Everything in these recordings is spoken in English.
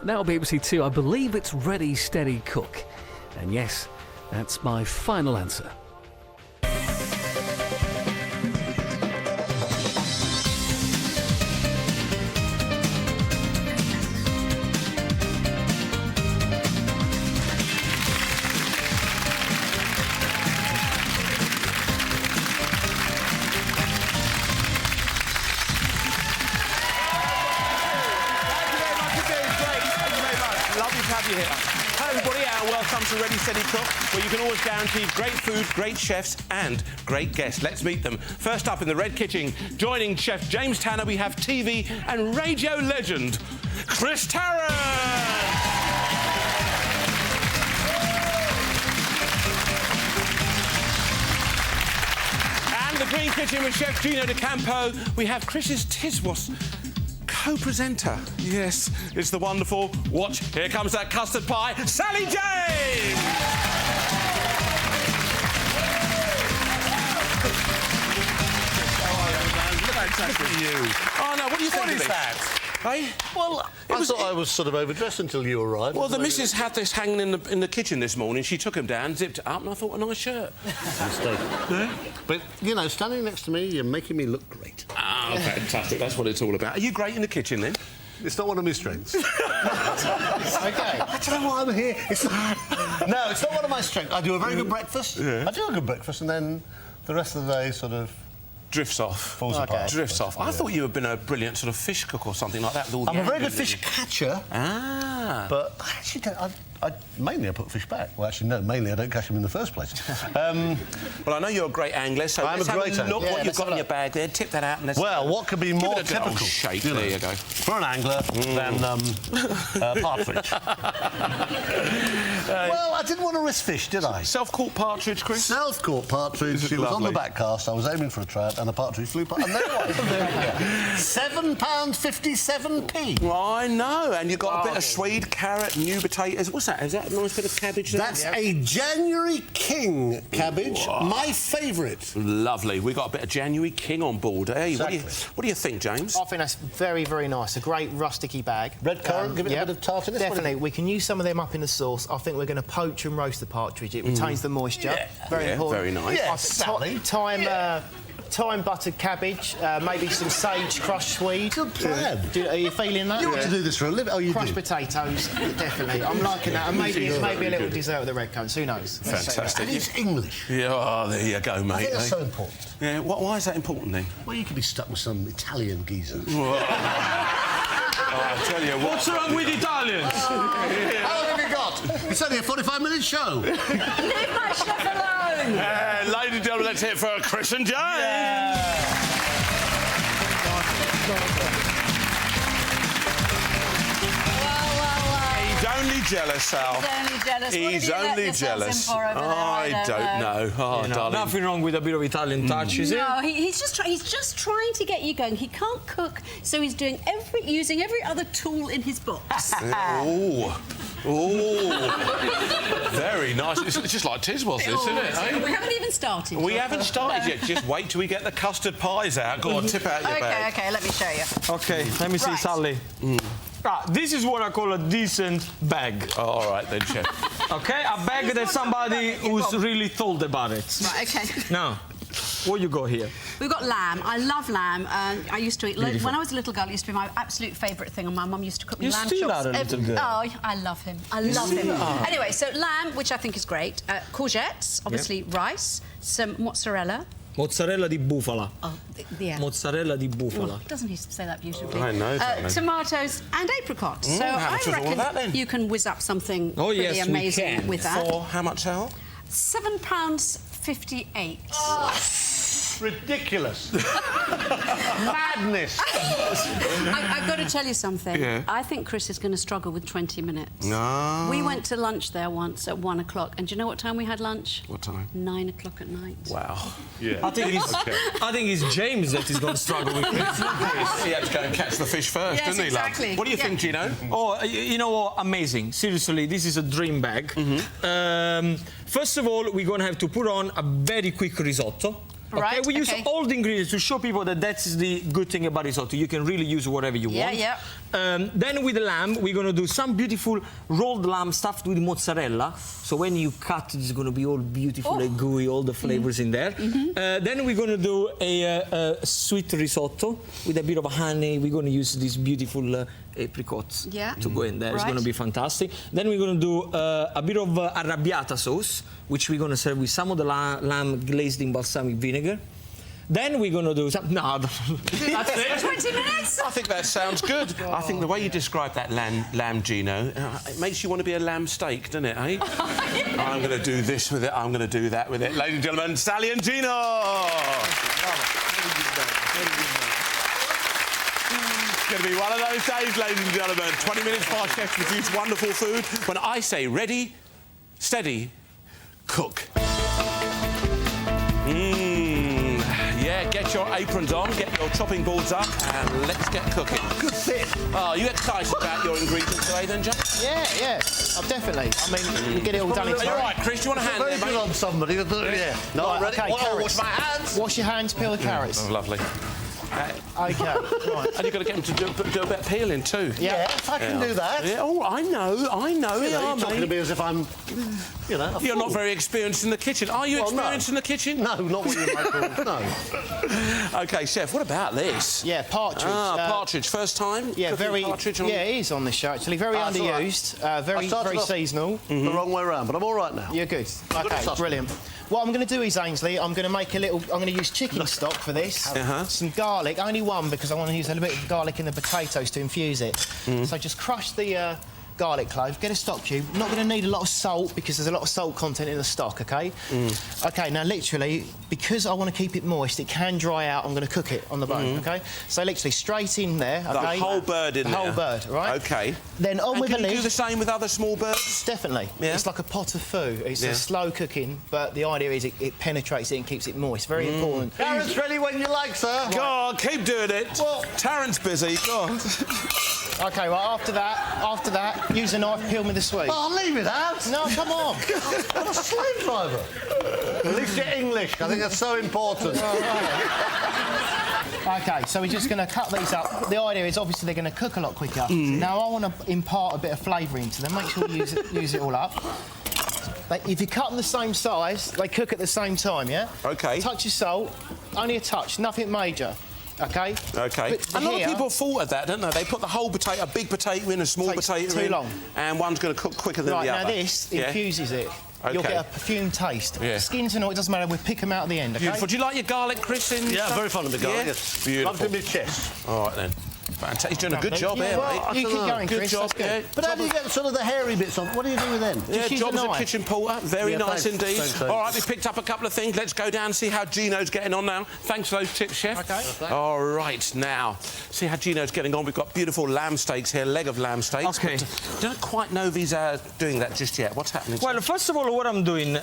Now BBC Two, I believe it's Ready, Steady, Cook. And yes, that's my final answer. Hello everybody and welcome to Ready Steady Cook, where you can always guarantee great food, great chefs and great guests. Let's meet them. First up in the Red Kitchen, joining Chef James Tanner, we have TV and radio legend Chris Tarrant. And the Green Kitchen with Chef Gino De Campo, we have Chris's Tiswas co-presenter. Yes, it's the wonderful, watch, here comes that custard pie, Sally James! Look at you. Oh, no, what do you think of this? That? Hey? Well, I thought I was sort of overdressed until you arrived. Well, the missus had this hanging in the kitchen this morning. She took him down, zipped it up, and I thought, a nice shirt. Mistake. Yeah? But, you know, standing next to me, you're making me look great. Oh, fantastic. That's what it's all about. Are you great in the kitchen, then? It's not one of my strengths. OK. I don't know why I'm here. No, it's not one of my strengths. I do a very good breakfast. Yeah. I do a good breakfast, and then the rest of the day sort of... drifts off. Falls apart. Drifts off. I thought you had been a brilliant sort of fish cook or something like that. With all I'm a very good fish catcher. Ah. But I actually don't... mainly I put fish back. Well, actually, no, mainly I don't catch them in the first place. Well, I know you're a great angler, so I'm let's a great have a look angler. what you've got in your bag there. Tip that out and let's... Well, what could be more give it a good old typical? shake. There you go. For an angler than partridge. Well, I didn't want to risk fish, did I? Self-caught partridge, Chris? Self-caught partridge. It was on the back cast. I was aiming for a trout, and the partridge flew past. And there it was. £7.57p. Well, I know, and you've got a bit of swede, carrot, new potatoes. What's that? Is that a nice bit of cabbage there? That's a January King cabbage, my favourite. Lovely. We've got a bit of January King on board, eh? Exactly. What do you think, James? I think that's very, very nice. A great rusticky bag. Red currant, give it a bit of tartness. Definitely. We can use some of them up in the sauce. I think we're going to poach and roast the partridge. It retains the moisture. Yeah. Very important. Very nice. Yeah, Sally. Thyme buttered cabbage, maybe some sage crushed swede. Good plan. Are you feeling that? You want to do this for a living? Oh, you Crushed do? potatoes, definitely. I'm liking that. And maybe a little dessert with the red cones. Who knows? Fantastic. And it's English. Yeah, oh, there you go, mate. I think that's so important. Yeah, why is that important, then? Well, you could be stuck with some Italian geezer. Oh, I tell you what. What's wrong with Italians? How long have you got? It's only a 45-minute show. Leave my chef alone! Ladies and gentlemen, let's hear it for Chris and James. He's only jealous, Sal. He's only jealous. He's what have you only let yourselves jealous. in for over there? I don't know. Oh, darling. Nothing wrong with a bit of Italian touch, is it? No, he's just trying to get you going. He can't cook, so he's doing using every other tool in his box. Oh, very nice. It's just like Tiswas, isn't it? Eh? We haven't even started. We haven't started yet. Just wait till we get the custard pies out. Go on, tip out your bag. Okay, let me show you. OK, let me see, Right. Sally. This is what I call a decent bag. Oh, all right, then, Chef. OK, a bag that somebody who's really thought about it. Right, okay. Now, what you got here? We've got lamb. I love lamb. I used to eat... When I was a little girl, it used to be my absolute favourite thing, and my mum used to cook me lamb chops. You still are a little girl. Oh, I love him. I love him. Anyway, so lamb, which I think is great. Courgettes, obviously rice, some mozzarella. Mozzarella di bufala. Oh, yeah. Mozzarella di bufala. Doesn't he say that beautifully? I know, darling. Tomatoes and apricots. So how I much was all reckon of that, then? you can whiz up something pretty yes, we amazing can. with that. For how much, Sal? £7.58. Ridiculous. Madness. I've got to tell you something. Yeah. I think Chris is going to struggle with 20 minutes. No. We went to lunch there once at 1 o'clock, and do you know what time we had lunch? What time? 9 o'clock at night. Wow. I think it's James that is going to struggle with this. He had to go and catch the fish first, Yes, didn't he, exactly. love? What do you think, Gino? Oh, you know what? Amazing. Seriously, this is a dream bag. First of all, we're going to have to put on a very quick risotto. Right, we use okay. all the ingredients to show people that that's the good thing about risotto. You can really use whatever you want. Yeah. Then with the lamb, we're going to do some beautiful rolled lamb stuffed with mozzarella. So when you cut, it's going to be all beautiful and gooey, all the flavors in there. Then we're going to do a sweet risotto with a bit of honey. We're going to use these beautiful apricots to go in there. It's going to be fantastic. Then we're going to do a bit of arrabbiata sauce, which we're going to serve with some of the lamb glazed in balsamic vinegar. Then we're going to do some... No, that's it. 20 minutes? I think that sounds good. I think the way you describe that lamb, Gino, it makes you want to be a lamb steak, doesn't it, eh? I'm going to do this with it, I'm going to do that with it. Ladies and gentlemen, Sally and Gino! It's going to be one of those days, ladies and gentlemen. 20 minutes while chefs produce wonderful food. When I say ready, steady, cook. Yeah, get your aprons on, get your chopping boards up, and let's get cooking. Good fit. Oh, you excited about your ingredients today, then, John? Yeah. Oh, definitely. I mean, we get it all done in time. All right, Chris, do you want a hand Very there, good mate? on somebody. Yeah. No, Right, ready? okay, Whoa, carrots. wash my hands. Wash your hands, peel the carrots. Oh, lovely. OK, right. And you've got to get them to do a bit of peeling, too. Yeah, I can do that. Yeah, oh, I know. You know, Yeah, you're talking to mate. me as if I'm, you know, a You're fool. not very experienced in the kitchen. Are you Well, no. experienced in the kitchen? No, not what you might call. No. OK, Chef, what about this? Yeah, partridge. Partridge. First time? Yeah, cooking very. partridge on... Yeah, it is on this show actually. Very That's all right. underused. Very I started very off seasonal. The wrong way around, but I'm all right now. You're good. Good Okay, sauce. brilliant. What I'm going to do is, Ainsley, I'm going to make a little... I'm going to use chicken stock for this. Some garlic, only one, because I want to use a little bit of garlic in the potatoes to infuse it. So just crush the garlic clove, get a stock cube. Not going to need a lot of salt, because there's a lot of salt content in the stock, OK? OK, now, literally, because I want to keep it moist, it can dry out. I'm going to cook it on the bone, OK? So, literally, straight in there, OK? The whole bird in the there? whole bird, right? OK. Then on And with can the you lid... do the same with other small birds? Definitely. Yeah. It's like a pot of food. It's Yeah. a slow cooking, but the idea is it penetrates it and keeps it moist. Very important. Carrots ready when you like, sir. Go on, keep doing it. Well- Tarrant's busy. Go on. OK, well, after that, use a knife, peel me the sweet. Oh, leave it out. No, come on. I'm a slave driver. At least you're English. I think that's so important. OK, so we're just going to cut these up. The idea is, obviously, they're going to cook a lot quicker. Now, I want to impart a bit of flavour into them. Make sure you use it all up. If you cut them the same size, they cook at the same time, yeah? OK. Touch of salt, only a touch, nothing major. OK? OK. But A lot of here- people fault at that, don't they? They put the whole potato, a big potato in, a small Takes potato too in. long. And one's going to cook quicker than Right, the other. now this Yeah. infuses it. You'll OK. get a perfumed taste. Yeah. Skins and all, it doesn't matter, we'll pick them out at the end, OK? Beautiful. Do you like your garlic, Chris? Yeah, very fond of the garlic. Yeah? Yes. Beautiful. Loves in my chest. All right, then. Fantastic. He's doing a good job Yeah, here, well, mate. you keep going, Good Chris, job, that's good. yeah. But how do you get sort of the hairy bits on? What do you do with them? Yeah, use job a as a knife. kitchen porter. Very Yeah, nice thanks. indeed. Thanks. All right, we picked up a couple of things. Let's go down and see how Gino's getting on now. Thanks for those tips, Chef. OK. All right, now, see how Gino's getting on. We've got beautiful lamb steaks here, leg of lamb steaks. OK. But, don't quite know if he's doing that just yet. What's happening? Well, first of all, what I'm doing,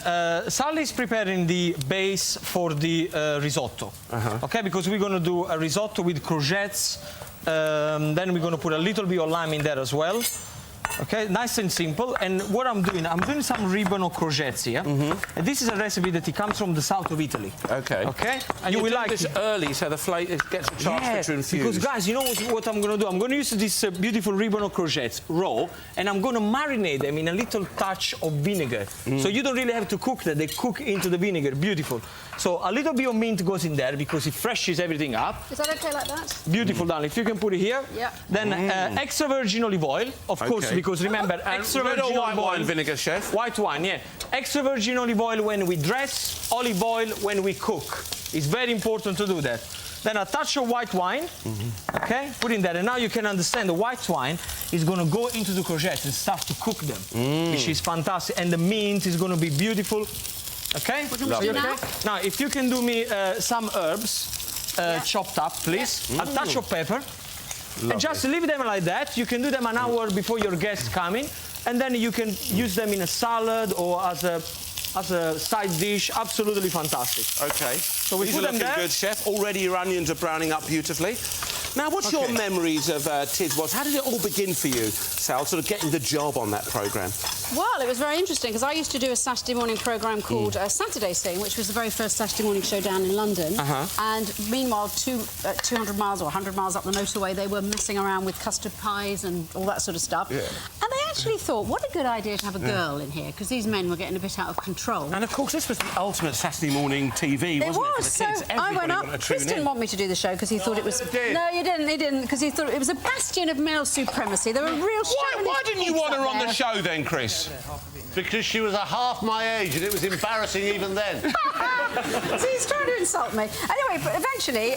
Sally's preparing the base for the risotto. OK, because we're going to do a risotto with courgettes. Then we're going to put a little bit of lime in there as well. OK, nice and simple. And what I'm doing some ribbon of courgettes here. And this is a recipe that it comes from the south of Italy. OK. OK? And You will do like this it. early so the flavour gets a chance to infuse. Because, guys, you know what I'm going to do? I'm going to use this beautiful ribbon of courgettes raw, and I'm going to marinate them in a little touch of vinegar. So you don't really have to cook them. They cook into the vinegar. Beautiful. So a little bit of mint goes in there because it freshes everything up. Is that OK like that? Beautiful, darling. If you can put it here. Yeah. Then extra virgin olive oil, of course, Okay. because remember, extra Red or virgin white olive oil. wine vinegar, Chef? White wine, yeah. Extra virgin olive oil when we dress, olive oil when we cook. It's very important to do that. Then a touch of white wine, OK? Put in there. And now you can understand the white wine is going to go into the courgettes and start to cook them, which is fantastic. And the mint is going to be beautiful. OK? Lovely. You Now? okay? Now, if you can do me some herbs chopped up, please. A touch of pepper. And just leave them like that. You can do them an hour before your guests come in. And then you can use them in a salad or as a side dish. Absolutely fantastic. OK. So we These put are them looking there. good, Chef. Already your onions are browning up beautifully. Now, what's your memories of Tiswas? How did it all begin for you, Sal, sort of getting the job on that programme? Well, it was very interesting because I used to do a Saturday morning programme called Saturday Scene, which was the very first Saturday morning show down in London. And meanwhile, 200 miles or 100 miles up the motorway, they were messing around with custard pies and all that sort of stuff. And they actually thought, what a good idea to have a girl in here, because these men were getting a bit out of control. And, of course, this was the ultimate Saturday morning TV, wasn't it, for the kids? So I went up. Chris didn't want me to do the show because he thought it was... No, you didn't. He didn't, because he thought it was a bastion of male supremacy. There were real... Why didn't you want her on the show then, Chris? Because she was half my age and it was embarrassing even then. So he's trying to insult me. Anyway, but eventually,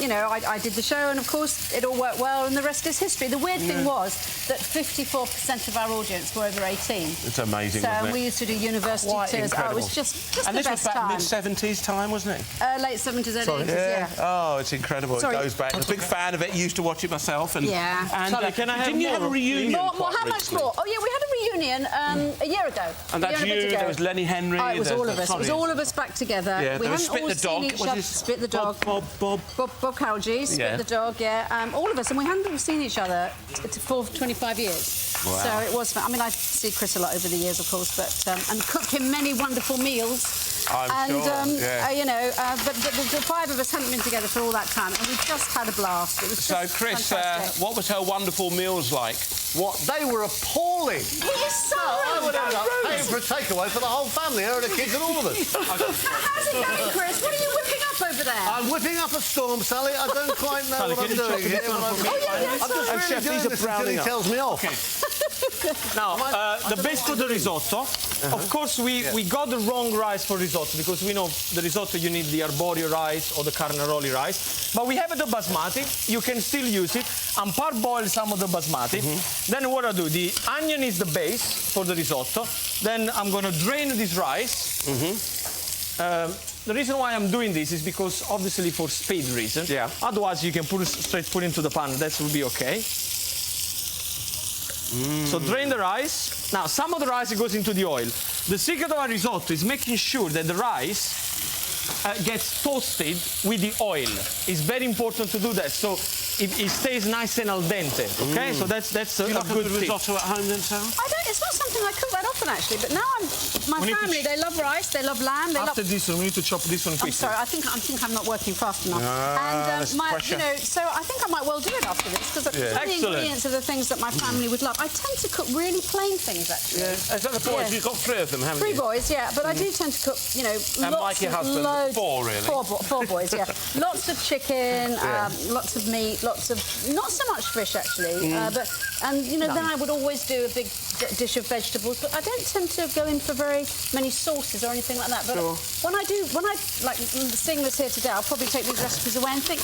you know, I did the show and, of course, it all worked well and the rest is history. The weird thing was that 54% of our audience were over 18. It's amazing, so wasn't it? we used to do university tours. Incredible. Oh, it was just and the this best was back time. mid-70s time, wasn't it? Late 70s, early 80s, yeah. Oh, it's incredible. Sorry. It goes back. I'm a big fan of it. Used to watch it myself. And, Yeah. And, Sally, can I have didn't you more, have a reunion? More, quite how much recently? more? Oh, yeah, we had a reunion a year ago. And that's a year and a you, bit ago. there was Lenny Henry... Oh, it was all of us. It was sorry. all of us back together. Yeah, we there was hadn't Spit all the seen Dog. each Was other. his- Spit the Dog. Bob Cowgie, Spit Yeah. the Dog, yeah. All of us, and we hadn't all seen each other for 25 years. Wow. So it was fun. I mean, I see Chris a lot over the years, of course, but and cooked him many wonderful meals. I'm sure, yeah. You know, but the five of us hadn't been together for all that time, and we just had a blast. It was So, just Chris, fantastic. what was her wondrul meals like? What? They were appalling. He was so I would end up rude. paying for a takeaway for the whole family, her and the kids and all of us. How's it going, Chris? What are you whipping up over there? I'm whipping up a storm, Sally. I don't quite know Sally, what I'm can you chop doing this here. one but for me? Oh, yeah, yeah, I'm just sorry. really Chef, doing these are this until browning he up. tells me off. Now, the base for the risotto. Of course, we got the wrong rice for risotto because we know the risotto you need the arborio rice or the carnaroli rice. But we have the basmati. You can still use it. And parboil some of the basmati. Then what I do? The onion is the base for the risotto. Then I'm going to drain this rice. The reason why I'm doing this is because, obviously, for speed reason. Yeah. Otherwise, you can straight put into the pan. That will be okay. So drain the rice. Now, some of the rice goes into the oil. The secret of our risotto is making sure that the rice gets toasted with the oil. It's very important to do that, so it stays nice and al dente. Okay, so that's a You like a good good tip. risotto at home then, Sal? It's not something I cook that often, actually, but now my We need to family, they love rice, they love lamb, they love... After this one, we need to chop this one I'm quickly. sorry, I think I'm not working fast enough. that's pressure. You know, so I think I might well do it after this, because the Excellent. ingredients are the things that my family would love. I tend to cook really plain things, actually. Is that the boys? Yeah. You've got three of them, haven't 3 you? boys, yeah, but I do tend to cook, you know, And lots Mike, your of husband, loads, 4 really? 4 boys, yeah. Lots of chicken, lots of meat, lots of not so much fish actually, and you know then I would always do a big dish of vegetables, but I don't tend to go in for very many sauces or anything like that. But when I like seeing this here today, I'll probably take these recipes away and think,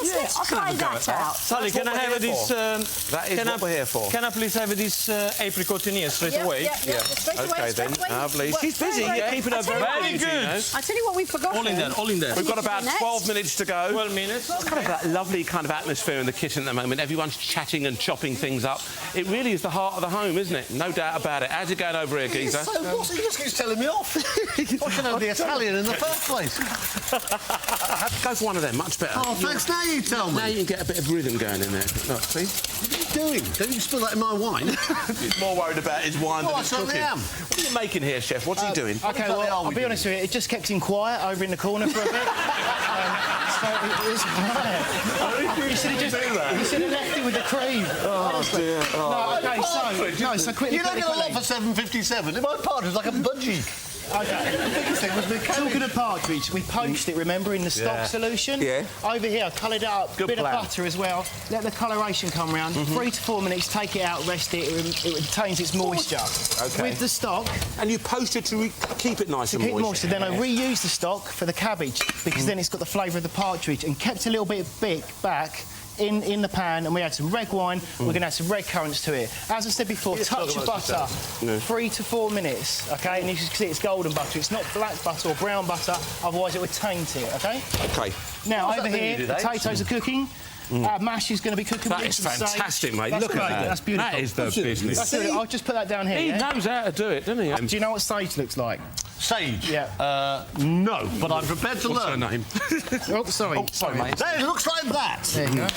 yes, let's I can try have a go at that that. out. Sally, can I what we're have here this? for. That is can what we're here for. Can I please have this apricot in here straight away? Yeah, straight away, Okay, straight then. away. Lovely. Works She's busy, very, very keeping her good. I tell very you what- busy, you know. I tell you what we've forgotten. All in there, all in there. We've got about Next. 12 minutes to go. 12 minutes. It's kind of that lovely kind of atmosphere in the kitchen at the moment. Everyone's chatting and chopping things up. It really is the heart of the home, isn't it? No doubt about it. How's it going over here, Geezer? So what? He just keeps telling me off. I should know the Italian in the first place. Go for one of them, much better. Oh, thanks. Now you tell Now me. you can get a bit of rhythm going in there. Look, see? What are you doing? Don't you spill that in my wine? He's more worried about his wine Oh, than I his certainly cooking. am. What are you making here, Chef? What's he doing? Okay, exactly well, are we I'll be doing? honest with you, it just kept him quiet over in the corner for a bit. So it was quiet. You should have left it with the cream. Oh, dear. Oh. No, okay, so quickly. You don't get a lot for 7.57. My partner's like a budgie. Okay. The biggest thing was me Talking of partridge, we poached it, remember, in the stock solution? Yeah. Over here, coloured it up, Good bit plan. of butter as well. Let the coloration come round. 3 to 4 minutes, take it out, rest it. It retains its moisture. Okay. With the stock, And you poached it to keep it nice and keep moist. moisture. Then I reused the stock for the cabbage because then it's got the flavour of the partridge and kept a little bit back in the pan, and we had some red wine. We're going to add some red currants to it. As I said before, touch of butter, 3 to 4 minutes, OK? And you can see it's golden butter. It's not black butter or brown butter, otherwise it would taint it, OK? OK. Now, over that thing you here, did, eh? potatoes are cooking. Mash is going to be cooking. That with is some sage. fantastic, mate. That's Look great. at that. That's beautiful. That is the business. That's it. I'll just put that down here. He yeah? knows how to do it, doesn't he? Do you know what sage looks like? Sage? Yeah. No, but I'm prepared to What's her learn. name? Oh, sorry. Sorry, mate. It looks like that. There you go.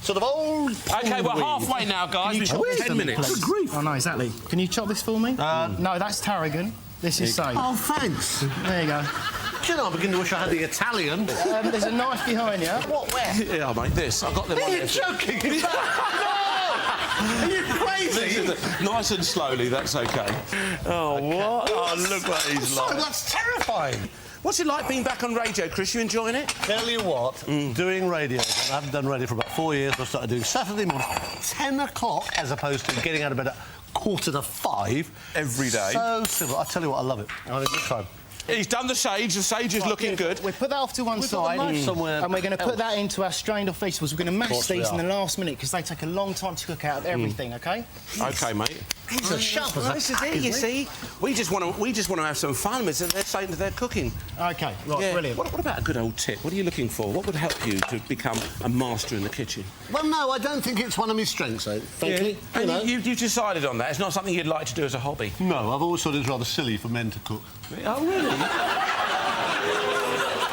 sort of old... OK, we're halfway now, guys. We've got 10 minutes. Oh, no, exactly. Can you chop this for me? No, that's tarragon. This is sage. Oh, thanks. There you go. Do you know, I'm beginning to wish I had the Italian. There's a knife behind you. What, where? Yeah, mate, this. I've got them on Are you there. joking? No! Are you crazy? Nice and slowly, that's OK. Oh, what? Oh, look what he's Sorry, like. that's terrifying. What's it like being back on radio, Chris? You enjoying it? Tell you what, doing radio, I haven't done radio for about 4 years. I started doing Saturday morning, 10 o'clock, as opposed to getting out of bed at 4:45. Every day. So simple. I tell you what, I love it. I'm having a good time. He's done the sage. The sage is looking good. We put that off to one We've got side, the knife somewhere and we're going to put else. that into our strained off vegetables. We're going to mash course we these in are. the last minute because they take a long time to cook out of everything. OK? OK, mate. These are sharp as This is it, you see. We just want to have some fun with it. They're saying that they're cooking. OK, right, Yeah. brilliant. What about a good old tip? What are you looking for? What would help you to become a master in the kitchen? Well, no, I don't think it's one of my strengths, though, frankly. And You know. you've decided on that. It's not something you'd like to do as a hobby. No, I've always thought it's rather silly for men to cook. Oh, really?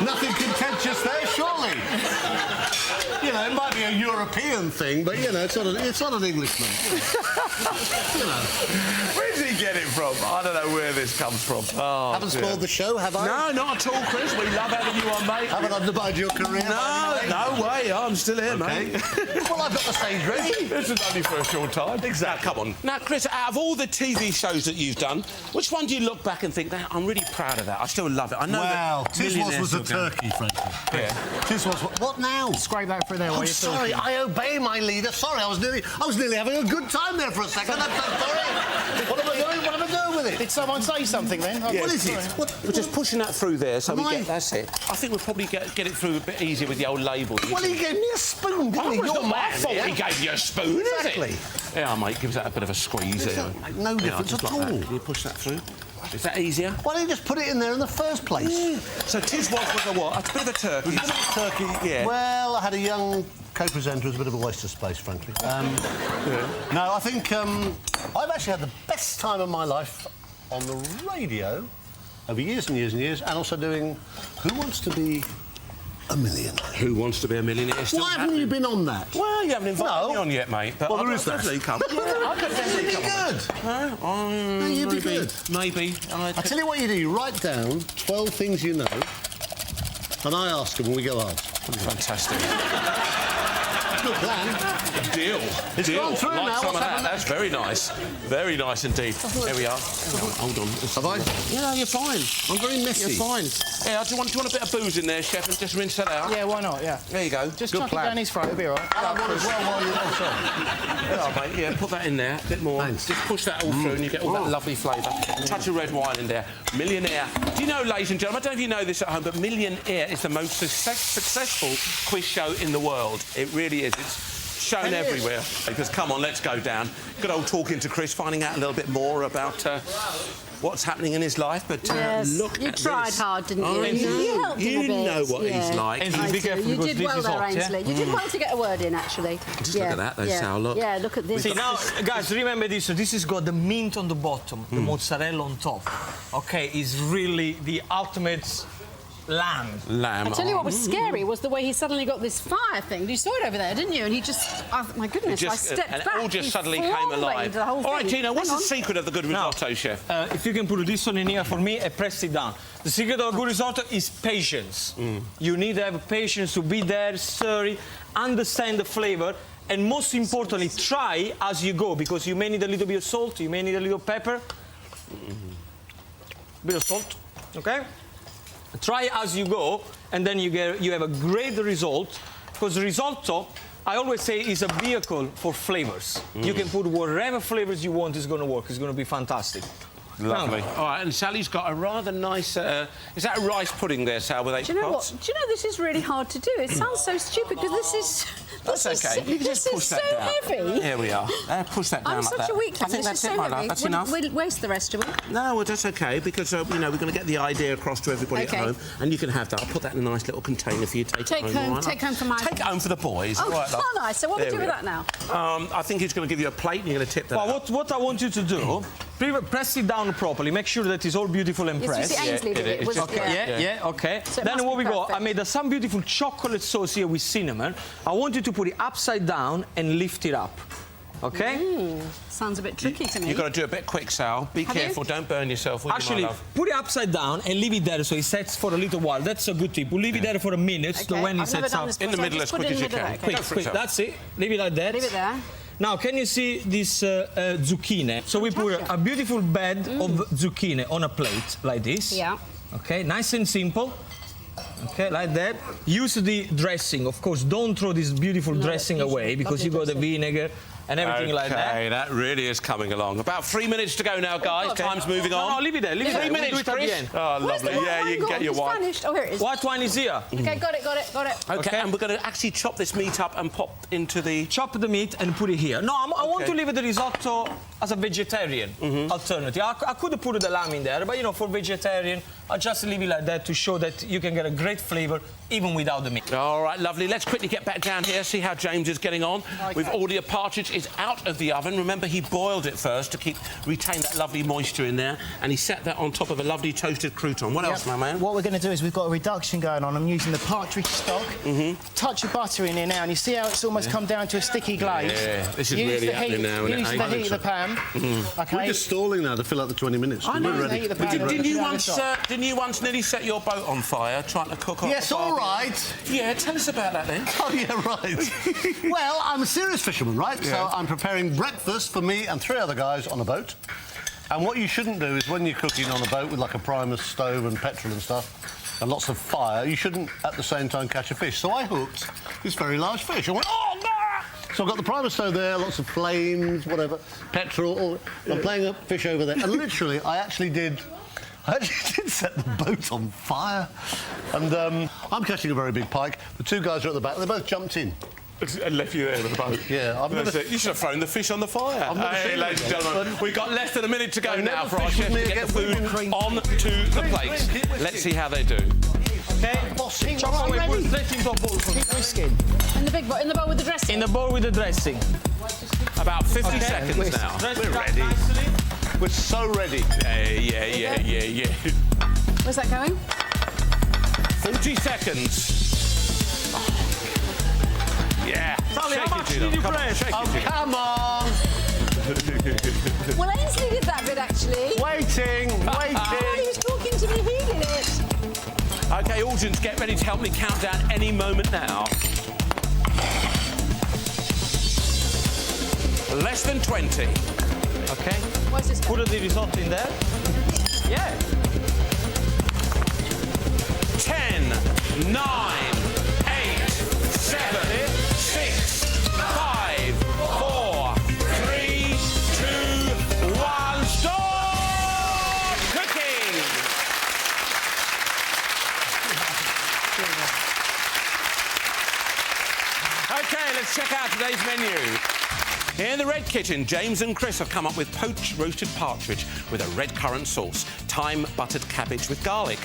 Nothing contentious there, surely. You know, it might be a European thing, but, you know, it's not an Englishman. You know. Where did he get it from? I don't know where this comes from. Oh, Haven't dear. spoiled the show, have I? No, not at all, Chris. We love having you on, mate. Haven't undermined your career? No, no way. I'm still here, Okay. mate. Well, I've got the stage ready. This is only for a short time. Exactly. Now, come on. Now, Chris, out of all the TV shows that you've done, which one do you look back and think, that I'm really proud of that? I still love it. I know Wow, that Tiswas millionaires was a still go- turkey, frankly. Yeah. Tiswas, what now? Scrape that through there while Oh, you're sorry, talking. I obey my leader. Sorry, I was nearly having a good time there for a second. I'm so sorry. What am I doing? What am I doing with it? Did someone say something then? What is it? What? We're just pushing that through there, so we Am I- get... That's it. I think we'll probably get it through a bit easier with the old label. Well, he gave me a spoon, didn't he? It's You're not my man, fault yeah? he gave you a spoon, Exactly. is it? Yeah, mate, gives that a bit of a squeeze It there. doesn't make no difference just at like that. all. Can you push that through? Is that easier? Why don't you just put it in there in the first place? So Tiswas was a what? A bit of a turkey. Turkey, Yeah. Well, I had a young co-presenter who's a bit of a waste of space, frankly. No, I think I've actually had the best time of my life on the radio over years and years and years, and also doing Who Wants to Be a Millionaire. Who Wants to Be a Millionaire? It's still Why haven't you happening. been on that? Well, you haven't invited No. me on yet, mate. But Well, there I'll is that. definitely come. Yeah, I could definitely You'd be come on. good. No, you'd be maybe, good. Maybe. I tell you what you do, you write down 12 things you know, and I ask them when we go home. Fantastic. Good plan. Deal. It's Deal. gone through like now. some What's of that. happened? That's very nice. Very nice indeed. There we are. Hold on. Have I? Yeah, you're fine. I'm very messy. You're fine. Yeah, do you want a bit of booze in there, chef, and just rinse that out? Yeah, why not? Yeah. There you go. Just Good chuck plan. it down his throat, it'll be all right. I want as well while you're on. Yeah, mate, yeah, put that in there, a bit more. Thanks. Just push that all through and you get all that lovely flavour. A touch of red wine in there. Millionaire. Do you know, ladies and gentlemen, I don't know if you know this at home, but Millionaire is the most successful quiz show in the world. It really is. It's shown everywhere. Because, come on, let's go down. Good old talking to Chris, finding out a little bit more about what's happening in his life. But Yes, look you at tried this. hard, didn't you? I You know. helped him a You bit, know what yeah. he's like. Ainsley, I be do. careful You because did this well is there, hot, yeah? Ainsley. You did well to get a word in, actually. Just look at that, though, Sal, look. Yeah, look at this. See, now, guys, remember this. So this has got the mint on the bottom, the mozzarella on top. OK, is really the ultimate lamb. Lamb. I tell you what was scary was the way he suddenly got this fire thing. You saw it over there, didn't you? And he just, oh, my goodness, I stepped and back. it all just He suddenly came flummoxed alive. the whole All right, thing. Gino, what's Hang the on. secret of the good risotto, chef? If you can put this one in here for me and press it down. The secret of a good risotto is patience. You need to have patience to be there, stir it, understand the flavour, and most importantly, try as you go, because you may need a little bit of salt, you may need a little pepper. Bit of salt, okay? Try as you go, and then you have a great result, because risotto, I always say, is a vehicle for flavors. You can put whatever flavors you want, it's going to work. It's going to be fantastic. Lovely. Now, All right, and Sally's got a rather nice... is that a rice pudding there, Sal, with 8 Do you know pots? what? Do you know this is really hard to do? It sounds so stupid because this is. That's this OK. Is, You can this just push is that so down. heavy. Here we are. Push that down I'm like such that. a weakling. I think This that's is it, so my love. heavy. That's enough. We'll waste the rest of it. No, well, that's OK, because, you know, we're going to get the idea across to everybody OK. at home, and you can have that. I'll put that in a nice little container for you to take Take home. home- all right, take love? home for my- Take it home for the boys. Oh, all right, love? nice. So what do we There do with we that now? I think he's going to give you a plate and you're going to tip that well, out. what I want you to do, press it down properly. Make sure that it's all beautiful and Yes, you pressed. see Ainsley did it. it's Was, just- Yeah, okay. So it Then must what be we got, I perfect. made some beautiful chocolate sauce here with cinnamon. I want you to put it upside down and lift it up. Okay? Sounds a bit tricky to me. You've got to do it a bit quick, Sal. Be Have you? careful, don't burn yourself, will you, Actually, my love? put it upside down and leave it there so it sets for a little while. That's a good tip. We'll leave it there for a minute so Okay, when it I've never sets done up. this In the before, so middle just as put quick it in as the you middle, can. okay. Quick. Quick, for quick. yourself. That's it. Leave it like that. Leave it there. Now, can you see this zucchini? So we put a beautiful bed of zucchini on a plate like this. Yeah. Okay, nice and simple. Okay, like that. Use the dressing, of course. Don't throw this beautiful dressing usually away because lovely you got the dressing. vinegar and everything like that. Okay, that really is coming along. About 3 minutes to go now, guys. okay. Time's moving No, on. no, leave it there. Leave it there. 3 We'll minutes, do it at the Chris. end. Oh, Where's the lovely. Yeah, white you wine can get gone? your It's wine. vanished. Oh, here it is. White wine is here. Okay, got it. Okay, Okay. and we're going to actually chop this meat up and pop into the... Chop the meat and put it here. No, I want Okay. to leave the risotto as a vegetarian alternative. I could have put the lamb in there, but you know, for vegetarian, I'll just leave it like that to show that you can get a great flavour even without the meat. All right, lovely. Let's quickly get back down here, see how James is getting on. We've already... A partridge is out of the oven. Remember, he boiled it first to retain that lovely moisture in there, and he set that on top of a lovely toasted crouton. What else, my man? What we're going to do is we've got a reduction going on. I'm using the partridge stock. Touch of butter in here now, and you see how it's almost come down to a sticky glaze. Yeah, this is Use really the happening heat, now, isn't it, Use the eh? heat of the pan. Okay. We're just stalling now to fill out the 20 minutes. I know. We're ready. Heat of the pan. Didn't you Down the once? top. Didn't you once nearly set your boat on fire trying to cook? Yes, up a all barbecue? right. Yeah, tell us about that then. Oh, yeah, right. Well, I'm a serious fisherman, right? So I'm preparing breakfast for me and 3 other guys on a boat. And what you shouldn't do is when you're cooking on a boat with like a Primus stove and petrol and stuff and lots of fire, you shouldn't at the same time catch a fish. So I hooked this very large fish. I went, oh, no! So I've got the Primus stove there, lots of flames, whatever, petrol. I'm playing a fish over there. And literally, I actually did set the boat on fire. And I'm catching a very big pike. The 2 guys are at the back. They both jumped in. And left you there with the boat. Yeah, I've never... You should have thrown the fish on the fire. I've never Hey, seen ladies and it. gentlemen, we've got less than a minute to go I've now never for our fished chefs with to me get the again. food on to the plate. Let's see how they do. Okay? Bossy, Chop right, away, put ready? straight into a bowl for me. Whisking. In the big bowl, in the bowl with the dressing. In the bowl with the dressing. About 50 seconds now. Dress We're it up ready. nicely. We're so ready. Yeah. Where's that going? 40 seconds. Yeah. Sally, Shake how it, much Gino. did you Come on, press? shake it, Gino. Come on! Well, Ainsley did that bit, actually. Waiting, Oh, he waiting. was talking to me, he did it. OK, audience, get ready to help me count down any moment now. Less than 20. Okay? Where's this going? Put the risotto in there. Yeah. 10, 9, 8, 7, 6, 5, 4, 3, 2, 1. Stop cooking! OK, let's check out today's menu. Here in the Red Kitchen, James and Chris have come up with poached roasted partridge with a red currant sauce, thyme buttered cabbage with garlic,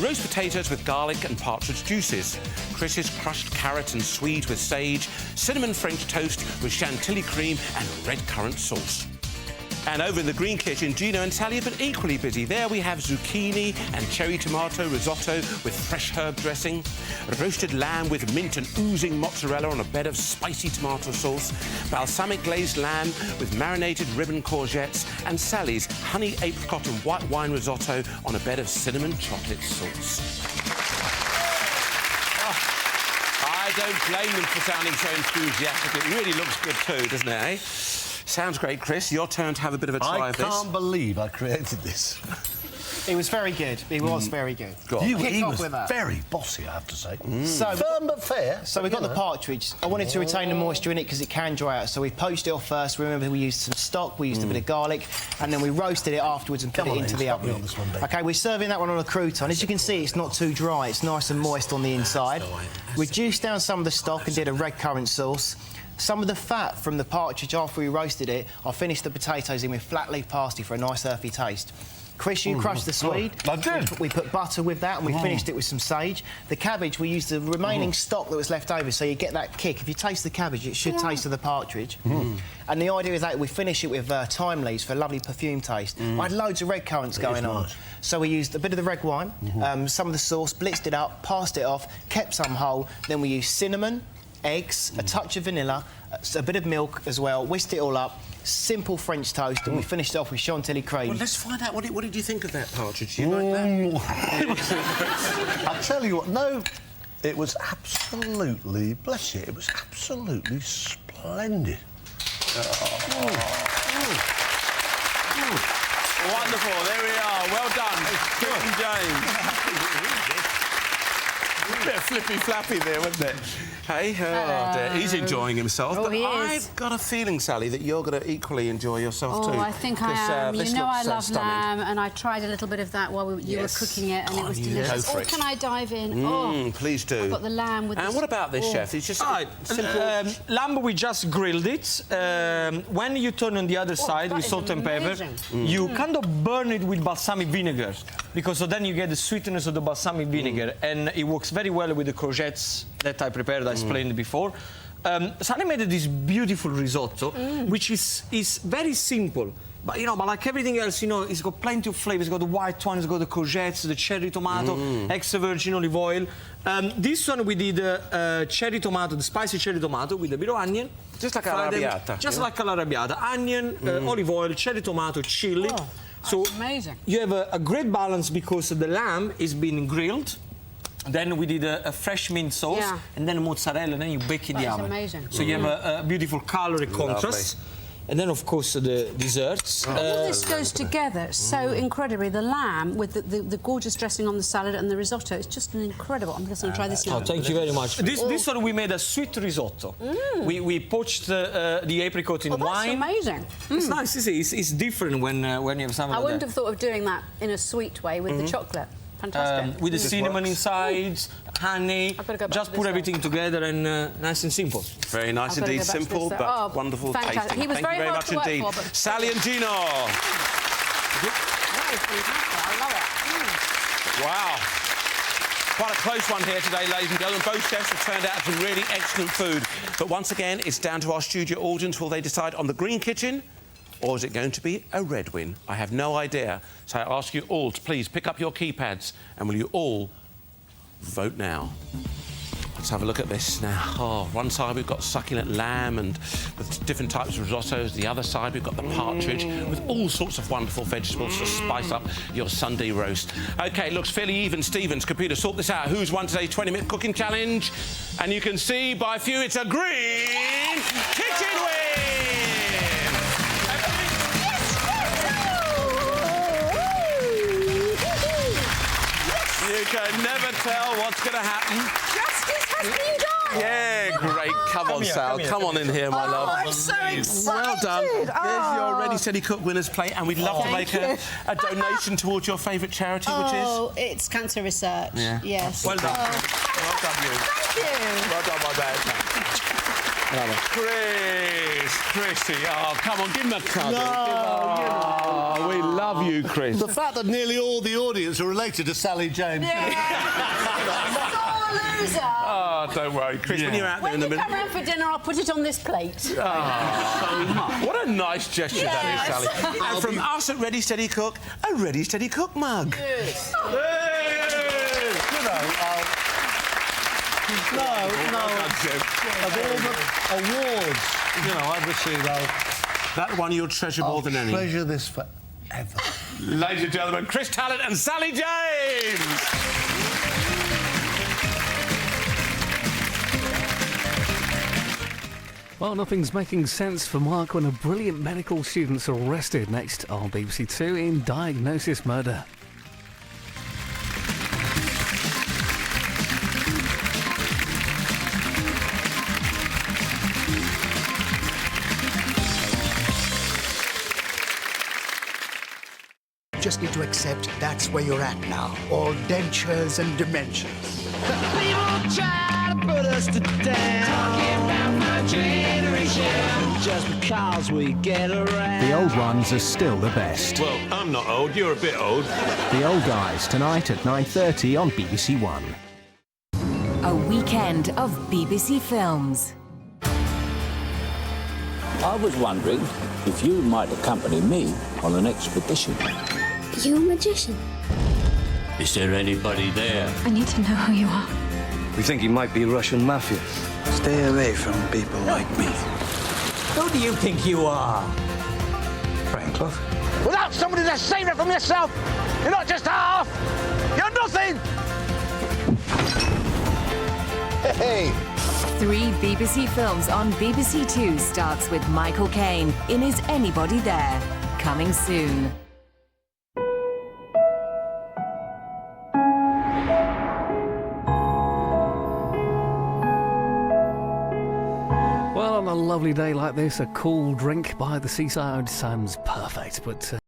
roast potatoes with garlic and partridge juices, Chris's crushed carrot and swede with sage, cinnamon French toast with chantilly cream and red currant sauce. And over in the Green Kitchen, Gino and Sally have been equally busy. There we have zucchini and cherry tomato risotto with fresh herb dressing, roasted lamb with mint and oozing mozzarella on a bed of spicy tomato sauce, balsamic glazed lamb with marinated ribbon courgettes, and Sally's honey apricot and white wine risotto on a bed of cinnamon chocolate sauce. I don't blame them for sounding so enthusiastic. It really looks good too, doesn't it, eh? Sounds great, Chris. Your turn to have a bit of a try I of this. can't believe I created this. It was very good. It was very good. Go on. Kick He off was with that. very bossy, I have to say. So, Firm but fair. so we've got the partridge. I wanted to retain the moisture in it because it can dry out. So we poached it off first. Remember, we used some stock, we used a bit of garlic, and then we roasted it afterwards and put Come it on, into Ace, the help me oven. on this one, babe. OK, we're serving that one on a crouton. As you can see, it's not too dry. It's nice and moist on the inside. Reduced down some of the stock and did a red currant sauce. Some of the fat from the partridge after we roasted it, I finished the potatoes in with flat leaf parsley for a nice earthy taste. Chris, you crushed the Swede. I did. We put butter with that, and we finished it with some sage. The cabbage, we used the remaining stock that was left over, so you get that kick. If you taste the cabbage, it should taste of the partridge. And the idea is that we finish it with thyme leaves for a lovely perfume taste. I had loads of red currants going on. nice. So we used a bit of the red wine, some of the sauce, blitzed it up, passed it off, kept some whole. Then we used cinnamon, eggs, a touch of vanilla, a bit of milk as well, whisked it all up. Simple French toast, and we finished it off with Chantilly cream. Well, let's find out. What did you think of that partridge? Do you like that? I tell you what, no, it was absolutely, bless you, it was absolutely splendid. Wonderful. There we are. Well done, Chris and James. A bit of flippy flappy there, wasn't it? Hey, oh dear. He's enjoying himself. Oh, but he is. I've got a feeling, Sally, that you're going to equally enjoy yourself too. Oh, I think I 'cause, am. this You know I looks, love stunning. lamb, and I tried a little bit of that while you were Yes. cooking it, and it was Go delicious. for Oh, it. can I dive in? Oh, Please do. I've got the lamb with And this- what about this, oh. chef? It's just Right. simple. Lamb, we just grilled it. When you turn on the other side that with is salt and pepper, amazing. you kind of burn it with balsamic vinegar, because so then you get the sweetness of the balsamic vinegar, and it works very well with the courgettes that I prepared, I explained before. Sally made this beautiful risotto, which is very simple. But, you know, but like everything else, you know, it's got plenty of flavors. It's got the white wine, it's got the courgettes, the cherry tomato, extra virgin olive oil. This one we did cherry tomato, the spicy cherry tomato with a bit of onion. Just like Fried them- all'arrabbiata, Just yeah? like all'arrabbiata. Onion, olive oil, cherry tomato, chili. Oh, so that's amazing. you have a great balance because the lamb is being grilled. Then we did a fresh mint sauce, Yeah. and then mozzarella, and then you bake in That the is oven. amazing. So you have a beautiful calorie contrast. And then, of course, the desserts. All this goes together so incredibly. The lamb with the gorgeous dressing on the salad and the risotto. It's just an incredible. I'm just going to try this now. Oh, thank you very much. This one we made a sweet risotto. We poached the apricot in Oh, that's wine. amazing. It's nice, isn't it? It's different when you have something I like wouldn't that. have thought of doing that in a sweet way with the chocolate. Fantastic. With the cinnamon inside, honey. I've got to go back Just to put this everything together and nice and simple. Very nice I've got to indeed, go back to simple this, but oh, wonderful fantastic. tasting. He was Thank very you very hard much to work indeed. for, but- Sally and Gino. That is fantastic. I love it. Wow. Quite a close one here today, ladies and gentlemen. Both chefs have turned out some really excellent food. But once again, it's down to our studio audience. Will they decide on the green kitchen, or is it going to be a red win? I have no idea. So I ask you all to please pick up your keypads, and will you all vote now? Let's have a look at this now. Oh, one side we've got succulent lamb and with different types of risottos. The other side we've got the partridge with all sorts of wonderful vegetables to spice up your Sunday roast. OK, it looks fairly even. Stevens, computer, sort this out. Who's won today's 20-minute cooking challenge? And you can see by a few it's a green kitchen win! You can never tell what's going to happen. Justice has been done. Yeah, great. Come on, here, Sal. Come on in here, my love. I'm so excited. Well done. There's your Ready, Steady, Cook winners plate, and we'd love to make Thank a donation towards your favourite charity, which is... Oh, it's cancer research. Yeah. Yes. Well done. Oh, Well done, you. thank you. Well done, my man. Chrissy, oh, come on, give him a cuddle. Oh, we love you, Chris. The fact that nearly all the audience are related to Sally James. Loser. Oh, don't worry, Chris. When you're out there When in the you middle... come round for dinner, I'll put it on this plate. What a nice gesture that Yes. is, Sally. And from us at Ready, Steady, Cook, a Ready, Steady, Cook mug. Yes. You know, no, of all the awards, you know, I've received, That one you'll treasure more than any. treasure this forever. Ladies and gentlemen, Chris Tallent and Sally James! Well, nothing's making sense for Mark when a brilliant medical student's arrested. Next on BBC Two in Diagnosis Murder. Just need to accept that's where you're at now. All dentures and dementias. People try to put us to down. Talking about my generation. just because we get around. The old ones are still the best. Well, I'm not old, you're a bit old. The Old Guys, tonight at 9:30 on BBC One. A weekend of BBC Films. I was wondering if you might accompany me on an expedition. You a magician? Is there anybody there? I need to know who you are. We think you might be Russian mafia. Stay away from people like me. Who do you think you are? Frank Clough. Without somebody to save it from yourself, you're not just half, you're nothing! Hey! 3 BBC Films on BBC Two starts with Michael Caine in Is Anybody There? Coming soon. Well, on a lovely day like this, a cool drink by the seaside sounds perfect. But